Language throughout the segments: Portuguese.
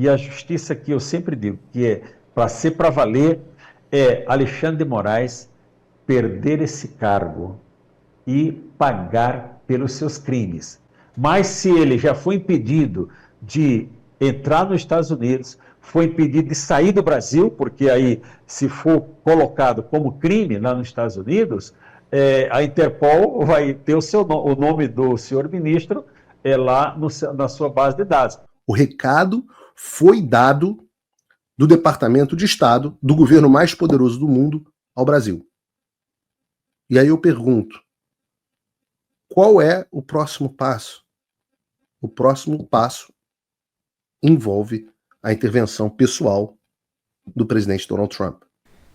E a justiça que eu sempre digo, que é para ser para valer, é Alexandre de Moraes perder esse cargo e pagar pelos seus crimes. Mas se ele já foi impedido de entrar nos Estados Unidos, foi impedido de sair do Brasil, porque aí, se for colocado como crime lá nos Estados Unidos, a Interpol vai ter o nome do senhor ministro lá na sua base de dados. O recado foi dado do Departamento de Estado, do governo mais poderoso do mundo, ao Brasil. E aí eu pergunto, qual é o próximo passo? O próximo passo envolve a intervenção pessoal do presidente Donald Trump.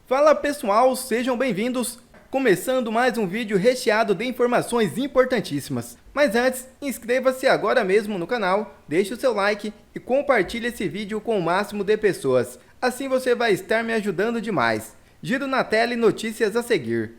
Fala pessoal, sejam bem-vindos! Começando mais um vídeo recheado de informações importantíssimas. Mas antes, inscreva-se agora mesmo no canal, deixe o seu like e compartilhe esse vídeo com o máximo de pessoas. Assim você vai estar me ajudando demais. Giro na tela e notícias a seguir.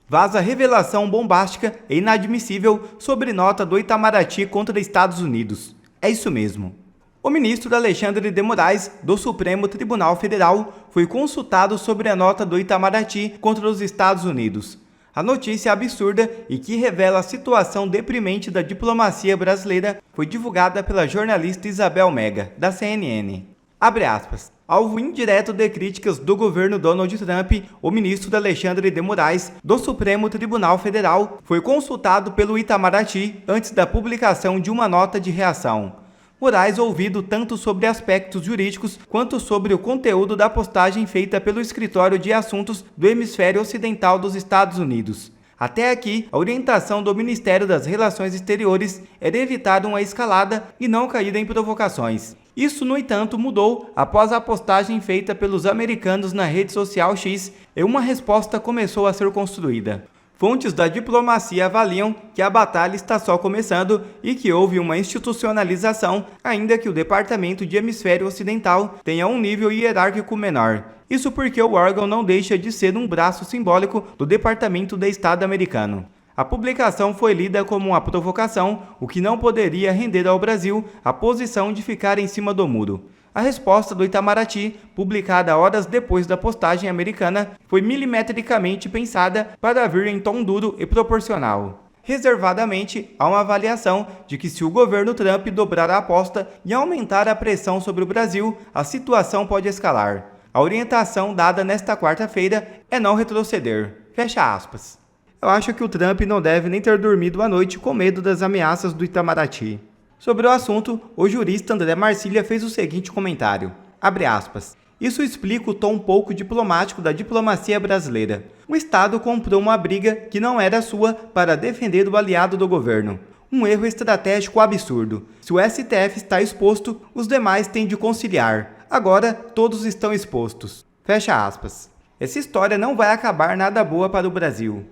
Vaza revelação bombástica e inadmissível sobre nota do Itamaraty contra Estados Unidos. É isso mesmo. O ministro Alexandre de Moraes, do Supremo Tribunal Federal, foi consultado sobre a nota do Itamaraty contra os Estados Unidos. A notícia absurda e que revela a situação deprimente da diplomacia brasileira foi divulgada pela jornalista Isabel Mega, da CNN. Abre aspas. Alvo indireto de críticas do governo Donald Trump, o ministro Alexandre de Moraes, do Supremo Tribunal Federal, foi consultado pelo Itamaraty antes da publicação de uma nota de reação. Moraes ouvido tanto sobre aspectos jurídicos quanto sobre o conteúdo da postagem feita pelo Escritório de Assuntos do Hemisfério Ocidental dos Estados Unidos. Até aqui, a orientação do Ministério das Relações Exteriores era evitar uma escalada e não cair em provocações. Isso, no entanto, mudou após a postagem feita pelos americanos na rede social X e uma resposta começou a ser construída. Fontes da diplomacia avaliam que a batalha está só começando e que houve uma institucionalização, ainda que o Departamento de Hemisfério Ocidental tenha um nível hierárquico menor. Isso porque o órgão não deixa de ser um braço simbólico do Departamento de Estado americano. A publicação foi lida como uma provocação, o que não poderia render ao Brasil a posição de ficar em cima do muro. A resposta do Itamaraty, publicada horas depois da postagem americana, foi milimetricamente pensada para vir em tom duro e proporcional. Reservadamente, há uma avaliação de que se o governo Trump dobrar a aposta e aumentar a pressão sobre o Brasil, a situação pode escalar. A orientação dada nesta quarta-feira é não retroceder. Fecha aspas. Eu acho que o Trump não deve nem ter dormido à noite com medo das ameaças do Itamaraty. Sobre o assunto, o jurista André Marcília fez o seguinte comentário, abre aspas, isso explica o tom pouco diplomático da diplomacia brasileira. O Estado comprou uma briga que não era sua para defender o aliado do governo. Um erro estratégico absurdo. Se o STF está exposto, os demais têm de conciliar. Agora, todos estão expostos. Fecha aspas. Essa história não vai acabar nada boa para o Brasil.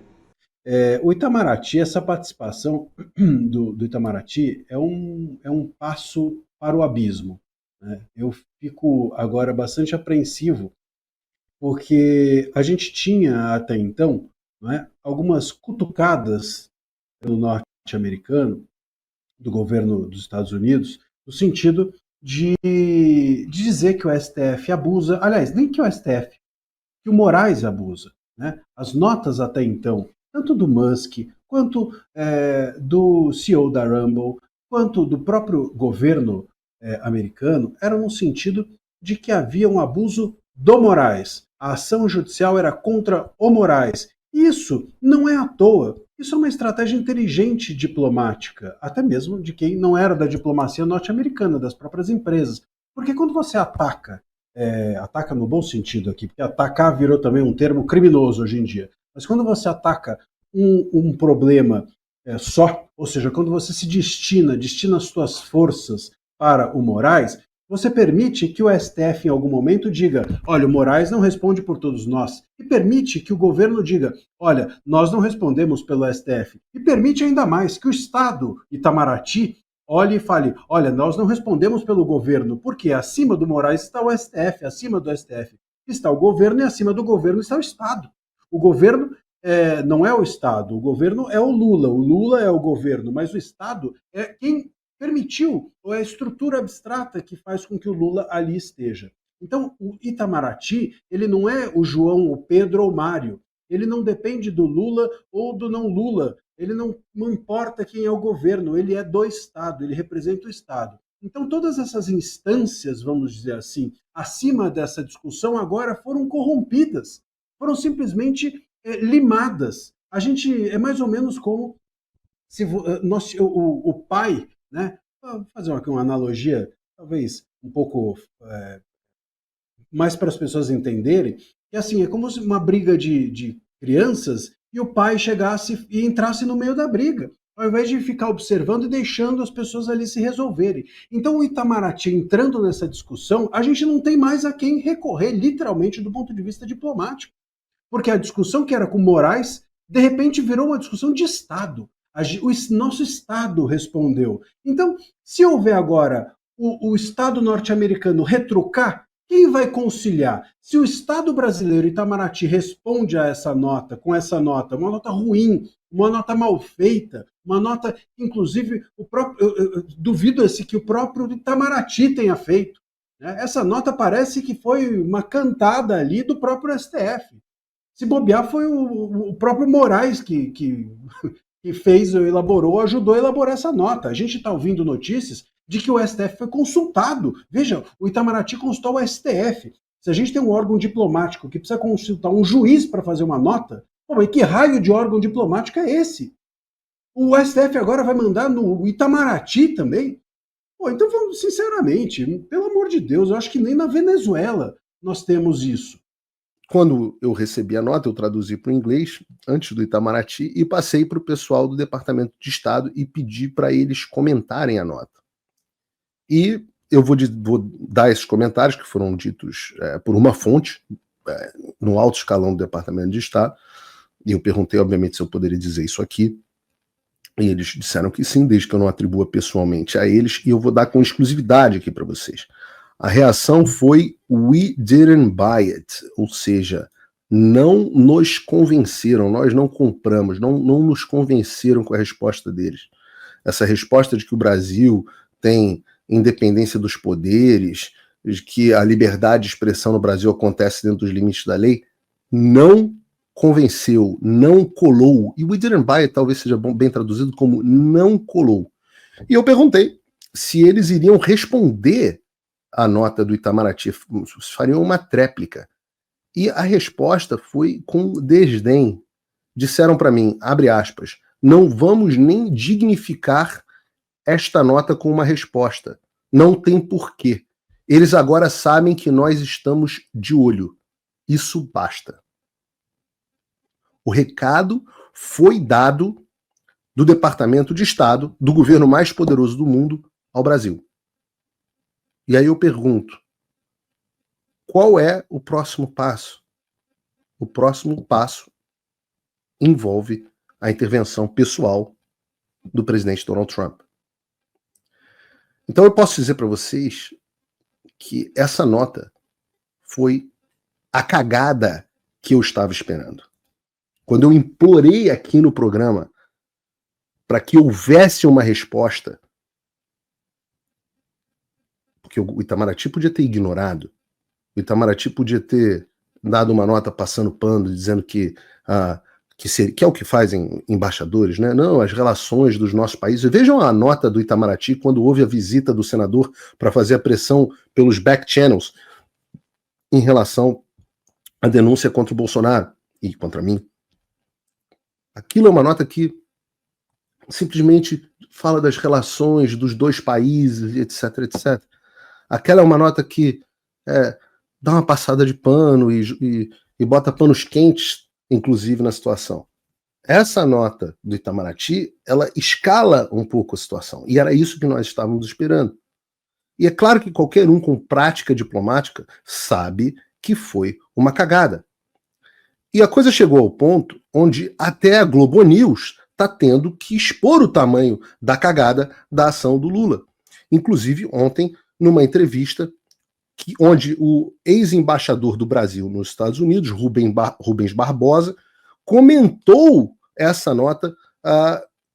O Itamaraty, essa participação do Itamaraty é um passo para o abismo, né? Eu fico agora bastante apreensivo, porque a gente tinha até então, não é, algumas cutucadas pelo norte-americano, do governo dos Estados Unidos, no sentido de dizer que o STF abusa, aliás, nem que o STF, que o Moraes abusa, né? As notas até então, tanto do Musk, quanto do CEO da Rumble, quanto do próprio governo americano, eram no sentido de que havia um abuso do Moraes. A ação judicial era contra o Moraes. Isso não é à toa. Isso é uma estratégia inteligente diplomática, até mesmo de quem não era da diplomacia norte-americana, das próprias empresas. Porque quando você ataca no bom sentido aqui, porque atacar virou também um termo criminoso hoje em dia, mas quando você ataca um problema só, ou seja, quando você se destina as suas forças para o Moraes, você permite que o STF em algum momento diga, olha, o Moraes não responde por todos nós, e permite que o governo diga, olha, nós não respondemos pelo STF, e permite ainda mais que o Estado Itamaraty olhe e fale, olha, nós não respondemos pelo governo, porque acima do Moraes está o STF, acima do STF. está o governo e acima do governo está o Estado. O governo não é o Estado, o governo é o Lula é o governo, mas o Estado é quem permitiu, ou é a estrutura abstrata que faz com que o Lula ali esteja. Então, o Itamaraty, ele não é o João, o Pedro ou o Mário, ele não depende do Lula ou do não Lula, ele não importa quem é o governo, ele é do Estado, ele representa o Estado. Então, todas essas instâncias, vamos dizer assim, acima dessa discussão agora foram corrompidas, foram simplesmente limadas. A gente é mais ou menos como se o pai, né? Vou fazer aqui uma analogia, talvez um pouco mais para as pessoas entenderem, que assim, é como se uma briga de crianças e o pai chegasse e entrasse no meio da briga, ao invés de ficar observando e deixando as pessoas ali se resolverem. Então o Itamaraty entrando nessa discussão, a gente não tem mais a quem recorrer, literalmente, do ponto de vista diplomático. Porque a discussão que era com Moraes, de repente virou uma discussão de Estado. O nosso Estado respondeu. Então, se houver agora o Estado norte-americano retrucar, quem vai conciliar? Se o Estado brasileiro, Itamaraty, responde a essa nota, com essa nota, uma nota ruim, uma nota mal feita, uma nota, inclusive, eu duvido que o próprio Itamaraty tenha feito. Né? Essa nota parece que foi uma cantada ali do próprio STF. Se bobear, foi o próprio Moraes que fez, elaborou, ajudou a elaborar essa nota. A gente está ouvindo notícias de que o STF foi consultado. Veja, o Itamaraty consultou o STF. Se a gente tem um órgão diplomático que precisa consultar um juiz para fazer uma nota, pô, e que raio de órgão diplomático é esse? O STF agora vai mandar no Itamaraty também? Pô, então, sinceramente, pelo amor de Deus, eu acho que nem na Venezuela nós temos isso. Quando eu recebi a nota, eu traduzi para o inglês, antes do Itamaraty, e passei para o pessoal do Departamento de Estado e pedi para eles comentarem a nota. E eu vou dar esses comentários, que foram ditos por uma fonte, no alto escalão do Departamento de Estado, e eu perguntei, obviamente, se eu poderia dizer isso aqui, e eles disseram que sim, desde que eu não atribua pessoalmente a eles, e eu vou dar com exclusividade aqui para vocês. A reação foi "we didn't buy it", ou seja, não nos convenceram, nós não compramos, não nos convenceram com a resposta deles. Essa resposta de que o Brasil tem independência dos poderes, de que a liberdade de expressão no Brasil acontece dentro dos limites da lei, não convenceu, não colou. E "we didn't buy it" talvez seja bem traduzido como "não colou". E eu perguntei se eles iriam responder a nota do Itamaraty, fariam uma tréplica. E a resposta foi com desdém. Disseram para mim, abre aspas, "não vamos nem dignificar esta nota com uma resposta. Não tem porquê. Eles agora sabem que nós estamos de olho. Isso basta." O recado foi dado do Departamento de Estado, do governo mais poderoso do mundo, ao Brasil. E aí eu pergunto, qual é o próximo passo? O próximo passo envolve a intervenção pessoal do presidente Donald Trump. Então eu posso dizer para vocês que essa nota foi a cagada que eu estava esperando. Quando eu implorei aqui no programa para que houvesse uma resposta, porque o Itamaraty podia ter ignorado, o Itamaraty podia ter dado uma nota passando pano, dizendo que é o que fazem embaixadores, né? Não, as relações dos nossos países. Vejam a nota do Itamaraty quando houve a visita do senador para fazer a pressão pelos back channels em relação à denúncia contra o Bolsonaro e contra mim. Aquilo é uma nota que simplesmente fala das relações dos dois países, etc, etc. Aquela é uma nota que dá uma passada de pano e bota panos quentes, inclusive, na situação. Essa nota do Itamaraty, ela escala um pouco a situação. E era isso que nós estávamos esperando. E é claro que qualquer um com prática diplomática sabe que foi uma cagada. E a coisa chegou ao ponto onde até a Globo News está tendo que expor o tamanho da cagada da ação do Lula. Inclusive, ontem, numa entrevista, onde o ex-embaixador do Brasil nos Estados Unidos, Rubens Barbosa, comentou essa nota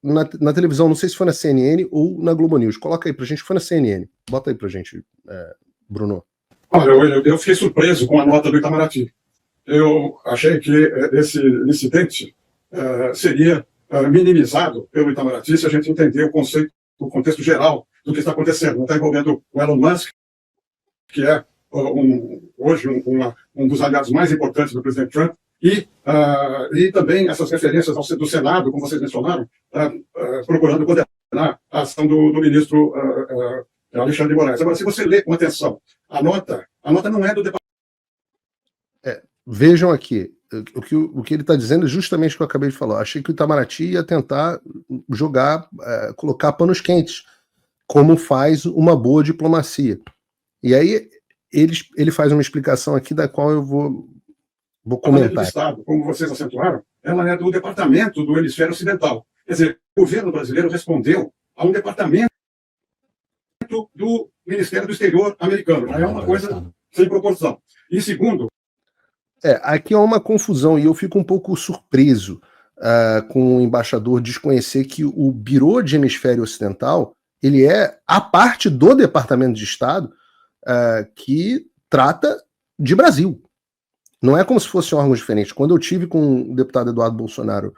na televisão, não sei se foi na CNN ou na Globo News. Coloca aí pra gente, foi na CNN. Bota aí pra gente, Bruno. Olha, eu fiquei surpreso com a nota do Itamaraty. Eu achei que esse incidente seria minimizado pelo Itamaraty se a gente entender o contexto geral do que está acontecendo. Está envolvendo o Elon Musk, que é hoje um dos aliados mais importantes do presidente Trump, e também essas referências do Senado, como vocês mencionaram, procurando condenar a ação do ministro Alexandre de Moraes. Agora, se você lê com atenção, a nota não é do departamento. Vejam aqui, o que ele está dizendo é justamente o que eu acabei de falar. Achei que o Itamaraty ia tentar colocar panos quentes, como faz uma boa diplomacia. E aí ele faz uma explicação aqui da qual eu vou comentar. Do Estado, como vocês acentuaram, ela é do Departamento do Hemisfério Ocidental. Quer dizer, o governo brasileiro respondeu a um departamento do Ministério do Exterior americano. É uma coisa sem proporção. E segundo... aqui há uma confusão e eu fico um pouco surpreso com o embaixador desconhecer que o Bureau de Hemisfério Ocidental ele é a parte do Departamento de Estado que trata de Brasil. Não é como se fosse um órgão diferente. Quando eu tive com o deputado Eduardo Bolsonaro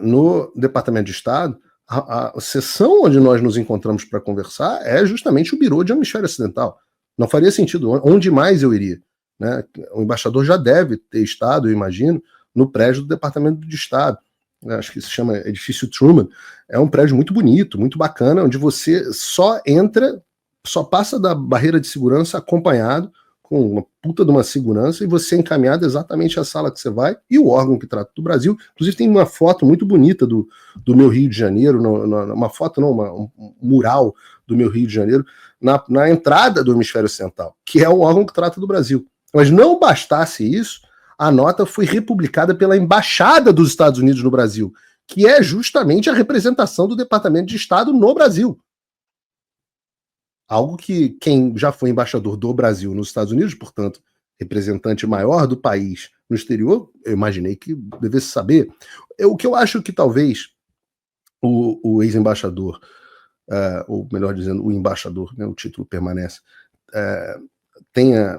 no Departamento de Estado, a sessão onde nós nos encontramos para conversar é justamente o Bureau de Hemisfério Ocidental. Não faria sentido. Onde mais eu iria? Né? O embaixador já deve ter estado, eu imagino, no prédio do Departamento de Estado. Acho que se chama Edifício Truman. É um prédio muito bonito, muito bacana, onde você só passa da barreira de segurança acompanhado, com uma puta de uma segurança, e você é encaminhado exatamente à sala que você vai, e o órgão que trata do Brasil. Inclusive tem uma foto muito bonita do meu Rio de Janeiro, um mural do meu Rio de Janeiro, na entrada do Hemisfério Ocidental, que é o órgão que trata do Brasil. Mas não bastasse isso, a nota foi republicada pela Embaixada dos Estados Unidos no Brasil, que é justamente a representação do Departamento de Estado no Brasil. Algo que quem já foi embaixador do Brasil nos Estados Unidos, portanto, representante maior do país no exterior, eu imaginei que devesse saber. O que eu acho que talvez o ex-embaixador, ou melhor dizendo, o embaixador, né, o título permanece, tenha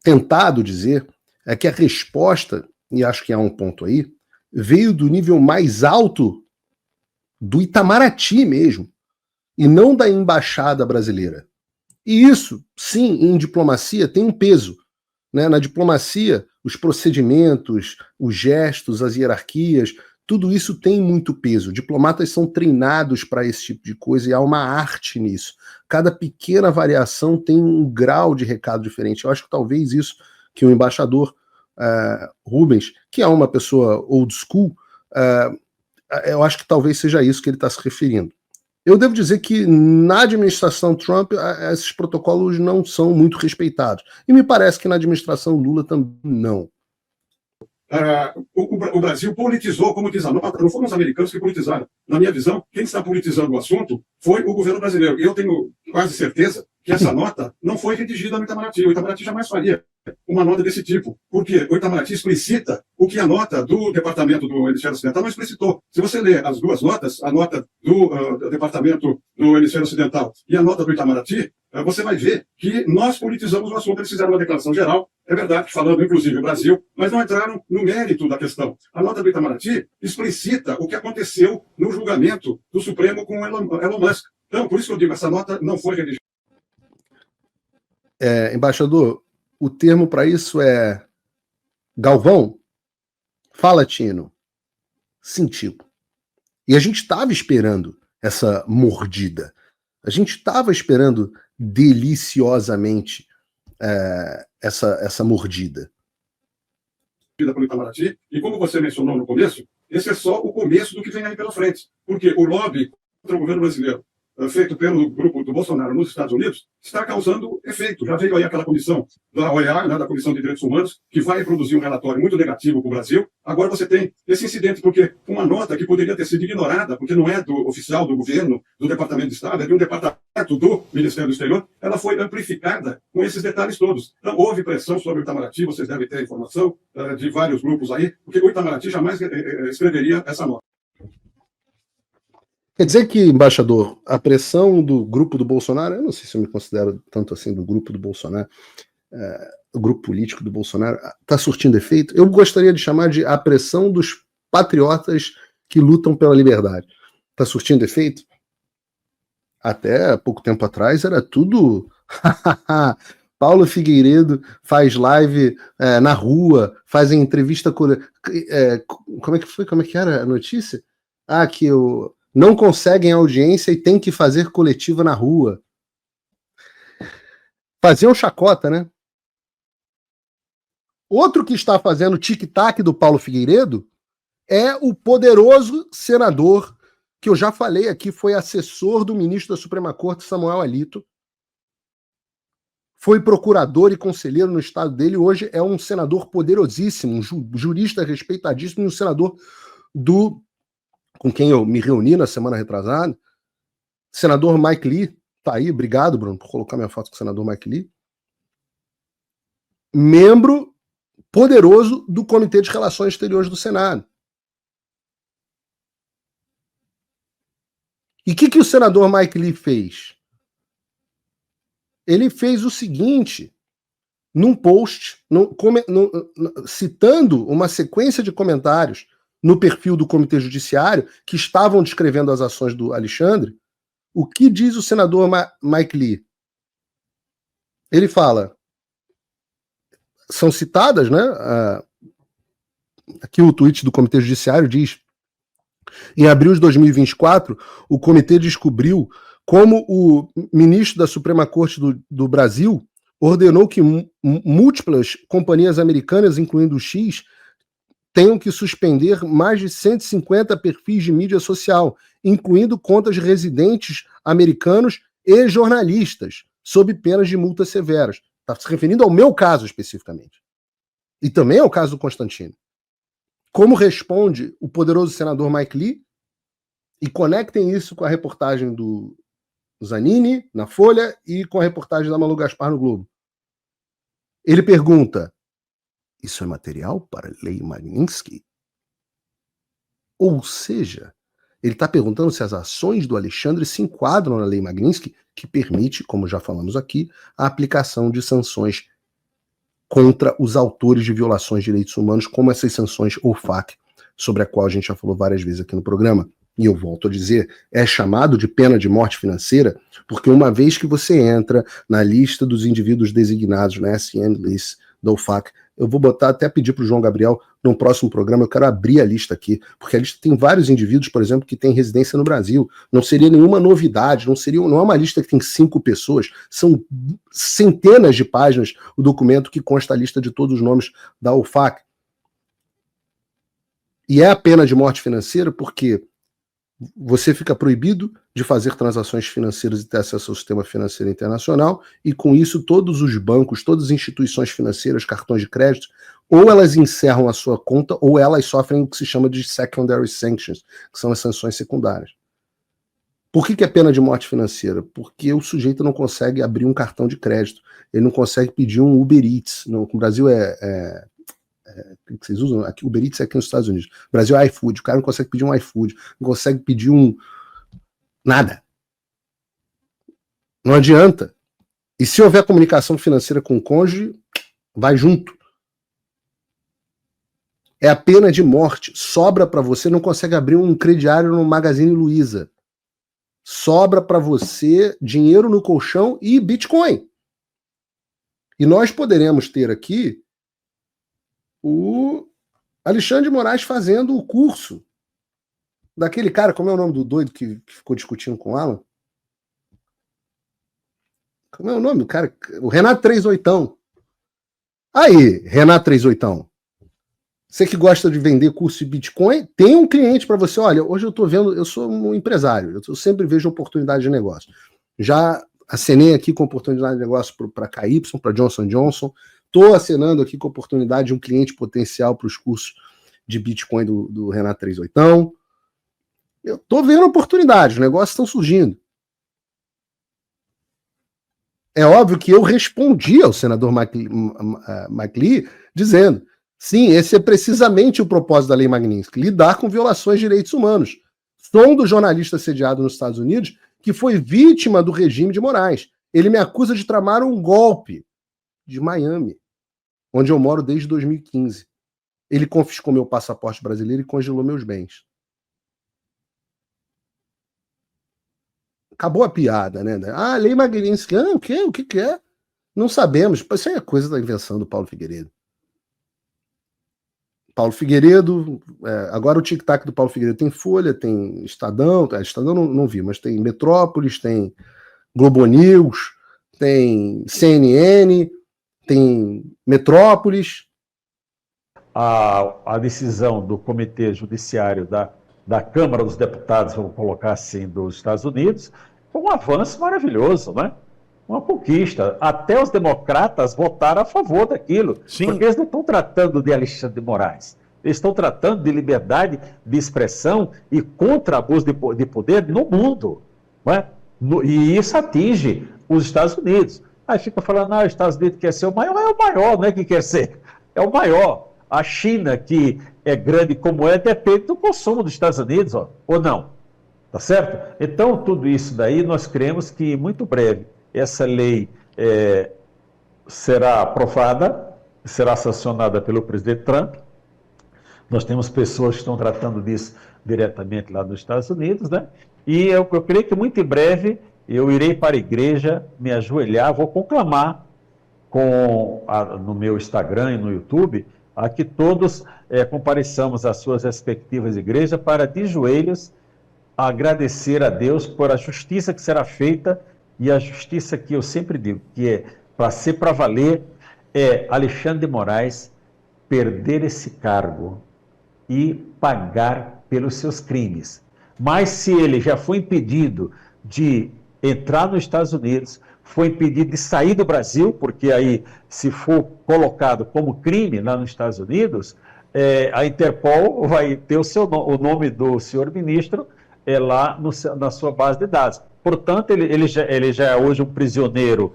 tentado dizer é que a resposta, e acho que há um ponto aí, veio do nível mais alto do Itamaraty mesmo, e não da embaixada brasileira. E isso, sim, em diplomacia tem um peso. Né? Na diplomacia, os procedimentos, os gestos, as hierarquias, tudo isso tem muito peso. Diplomatas são treinados para esse tipo de coisa e há uma arte nisso. Cada pequena variação tem um grau de recado diferente. Eu acho que talvez isso que o embaixador Rubens, que é uma pessoa old school, eu acho que talvez seja isso que ele está se referindo. Eu devo dizer que na administração Trump esses protocolos não são muito respeitados. E me parece que na administração Lula também não. O Brasil politizou, como diz a nota, não foram os americanos que politizaram. Na minha visão, quem está politizando o assunto foi o governo brasileiro. E eu tenho quase certeza que essa nota não foi redigida no Itamaraty. O Itamaraty jamais faria uma nota desse tipo, porque o Itamaraty explicita o que a nota do Departamento do Hemisfério Ocidental não explicitou. Se você ler as duas notas, a nota do Departamento do Hemisfério Ocidental e a nota do Itamaraty, você vai ver que nós politizamos o assunto. Eles fizeram uma declaração geral, é verdade, falando inclusive o Brasil, mas não entraram no mérito da questão. A nota do Itamaraty explicita o que aconteceu no julgamento do Supremo com Elon Musk. Então, por isso que eu digo, essa nota não foi redigida. Embaixador, o termo para isso é Galvão? Fala, Tino. Sentiu. E a gente estava esperando essa mordida. A gente estava esperando deliciosamente essa mordida. Pelo Itamaraty, e como você mencionou no começo, esse é só o começo do que vem aí pela frente. Porque o lobby contra o governo brasileiro, feito pelo grupo do Bolsonaro nos Estados Unidos está causando efeito. Já veio aí aquela comissão da OEA, né, da Comissão de Direitos Humanos, que vai produzir um relatório muito negativo para o Brasil. Agora você tem esse incidente, porque uma nota que poderia ter sido ignorada, porque não é do oficial do governo, do Departamento de Estado, é de um departamento do Ministério do Exterior, ela foi amplificada com esses detalhes todos. Então, houve pressão sobre o Itamaraty, vocês devem ter informação de vários grupos aí, porque o Itamaraty jamais escreveria essa nota. Quer dizer que, embaixador, a pressão do grupo do Bolsonaro, eu não sei se eu me considero tanto assim do grupo do Bolsonaro, o grupo político do Bolsonaro, está surtindo efeito? Eu gostaria de chamar de a pressão dos patriotas que lutam pela liberdade. Está surtindo efeito? Até pouco tempo atrás era tudo... Paulo Figueiredo faz live na rua, faz entrevista... como é que foi? Como é que era a notícia? Que não conseguem audiência e tem que fazer coletiva na rua. Faziam chacota, né? Outro que está fazendo tic-tac do Paulo Figueiredo é o poderoso senador, que eu já falei aqui, foi assessor do ministro da Suprema Corte, Samuel Alito, foi procurador e conselheiro no estado dele, hoje é um senador poderosíssimo, um jurista respeitadíssimo e um senador com quem eu me reuni na semana retrasada, senador Mike Lee, tá aí, obrigado, Bruno, por colocar minha foto com o senador Mike Lee, membro poderoso do Comitê de Relações Exteriores do Senado. E o que o senador Mike Lee fez? Ele fez o seguinte, num post, citando uma sequência de comentários no perfil do Comitê Judiciário, que estavam descrevendo as ações do Alexandre, o que diz o senador Mike Lee? Ele fala, são citadas, né? Aqui o tweet do Comitê Judiciário diz, em abril de 2024, o comitê descobriu como o ministro da Suprema Corte do Brasil ordenou que múltiplas companhias americanas, incluindo o X, tenham que suspender mais de 150 perfis de mídia social, incluindo contas de residentes americanos e jornalistas, sob penas de multas severas. Está se referindo ao meu caso especificamente. E também ao caso do Constantino. Como responde o poderoso senador Mike Lee? E conectem isso com a reportagem do Zanini, na Folha, e com a reportagem da Malu Gaspar no Globo. Ele pergunta, isso é material para Lei Magnitsky? Ou seja, ele está perguntando se as ações do Alexandre se enquadram na Lei Magnitsky, que permite, como já falamos aqui, a aplicação de sanções contra os autores de violações de direitos humanos, como essas sanções OFAC, sobre a qual a gente já falou várias vezes aqui no programa. E eu volto a dizer, é chamado de pena de morte financeira, porque uma vez que você entra na lista dos indivíduos designados na SN List da OFAC, eu vou até pedir para o João Gabriel, no próximo programa, eu quero abrir a lista aqui, porque a lista tem vários indivíduos, por exemplo, que têm residência no Brasil. Não seria nenhuma novidade, não é uma lista que tem 5 pessoas, são centenas de páginas o documento que consta a lista de todos os nomes da OFAC. E é a pena de morte financeira porque você fica proibido de fazer transações financeiras e ter acesso ao sistema financeiro internacional, e com isso todos os bancos, todas as instituições financeiras, cartões de crédito, ou elas encerram a sua conta, ou elas sofrem o que se chama de secondary sanctions, que são as sanções secundárias. Por que é pena de morte financeira? Porque o sujeito não consegue abrir um cartão de crédito, ele não consegue pedir um Uber Eats. No Brasil o que vocês usam? Aqui, Uber Eats é aqui nos Estados Unidos. No Brasil é iFood. O cara não consegue pedir um iFood, não consegue pedir nada. Não adianta. E se houver comunicação financeira com o cônjuge, vai junto. É a pena de morte. Sobra para você, não consegue abrir um crediário no Magazine Luiza. Sobra para você dinheiro no colchão e Bitcoin. E nós poderemos ter aqui o Alexandre de Moraes fazendo o curso daquele cara, como é o nome do doido que ficou discutindo com o Alan? Como é o nome do cara? O Renato 38. Aí, Renato 38. Você que gosta de vender curso de Bitcoin, tem um cliente para você. Olha, hoje eu estou vendo, eu sou um empresário, eu sempre vejo oportunidade de negócio. Já acenei aqui com oportunidade de negócio para KY, para Johnson & Johnson. Estou acenando aqui com oportunidade de um cliente potencial para os cursos de Bitcoin do Renato 38. Eu estou vendo oportunidades, os negócios estão surgindo. É óbvio que eu respondi ao senador McLee dizendo, sim, esse é precisamente o propósito da Lei Magnitsky, lidar com violações de direitos humanos. Sou um dos jornalistas sediado nos Estados Unidos que foi vítima do regime de Moraes. Ele me acusa de tramar um golpe de Miami, onde eu moro desde 2015. Ele confiscou meu passaporte brasileiro e congelou meus bens. Acabou a piada, né? Ah, Lei Magnitsky, o quê? O que é? Não sabemos. Isso aí é coisa da invenção do Paulo Figueiredo. Paulo Figueiredo, agora o tic-tac do Paulo Figueiredo tem Folha, tem Estadão, Estadão não vi, mas tem Metrópolis, tem Globo News, tem CNN, tem Metrópolis. A decisão do Comitê Judiciário da Câmara dos Deputados, vamos colocar assim, dos Estados Unidos, foi um avanço maravilhoso, né? Uma conquista. Até os democratas votaram a favor daquilo. Sim. Porque eles não estão tratando de Alexandre de Moraes. Eles estão tratando de liberdade de expressão e contra abuso de poder no mundo. Não é? E isso atinge os Estados Unidos. Aí fica falando, os Estados Unidos quer ser o maior. É o maior, não é que quer ser. É o maior. A China, que é grande como é, depende do consumo dos Estados Unidos, ou não. Tá certo? Então, tudo isso daí, nós cremos que, muito breve, essa lei será aprovada, será sancionada pelo presidente Trump. Nós temos pessoas que estão tratando disso diretamente lá nos Estados Unidos, né? E eu creio que muito em breve eu irei para a igreja, me ajoelhar, vou conclamar no meu Instagram e no YouTube, a que todos compareçamos às suas respectivas igrejas para, de joelhos, agradecer a Deus por a justiça que será feita. E a justiça que eu sempre digo, que é para ser para valer, é Alexandre de Moraes perder esse cargo e pagar pelos seus crimes. Mas se ele já foi impedido de entrar nos Estados Unidos, foi impedido de sair do Brasil, porque aí, se for colocado como crime lá nos Estados Unidos, a Interpol vai ter o nome do senhor ministro lá na sua base de dados. Portanto, ele já é hoje um prisioneiro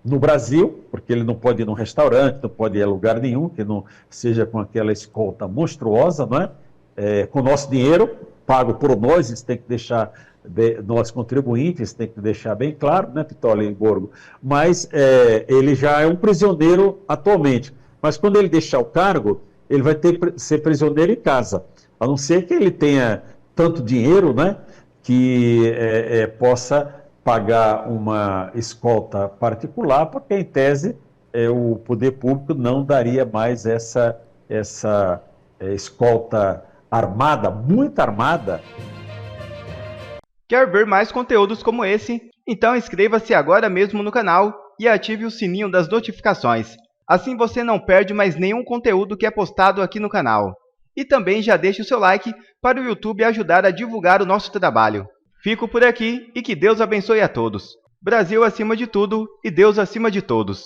no Brasil, porque ele não pode ir num restaurante, não pode ir a lugar nenhum, que não seja com aquela escolta monstruosa, não é? Com o nosso dinheiro, pago por nós, isso tem que deixar, nós contribuintes, tem que deixar bem claro, né, Pitoli e Borgo? Mas ele já é um prisioneiro atualmente. Mas quando ele deixar o cargo, ele vai ter que ser prisioneiro em casa, a não ser que ele tenha tanto dinheiro, né, que possa pagar uma escolta particular, porque, em tese, o poder público não daria mais essa escolta armada, muito armada. Quer ver mais conteúdos como esse? Então inscreva-se agora mesmo no canal e ative o sininho das notificações. Assim você não perde mais nenhum conteúdo que é postado aqui no canal. E também já deixe o seu like para o YouTube ajudar a divulgar o nosso trabalho. Fico por aqui e que Deus abençoe a todos. Brasil acima de tudo e Deus acima de todos.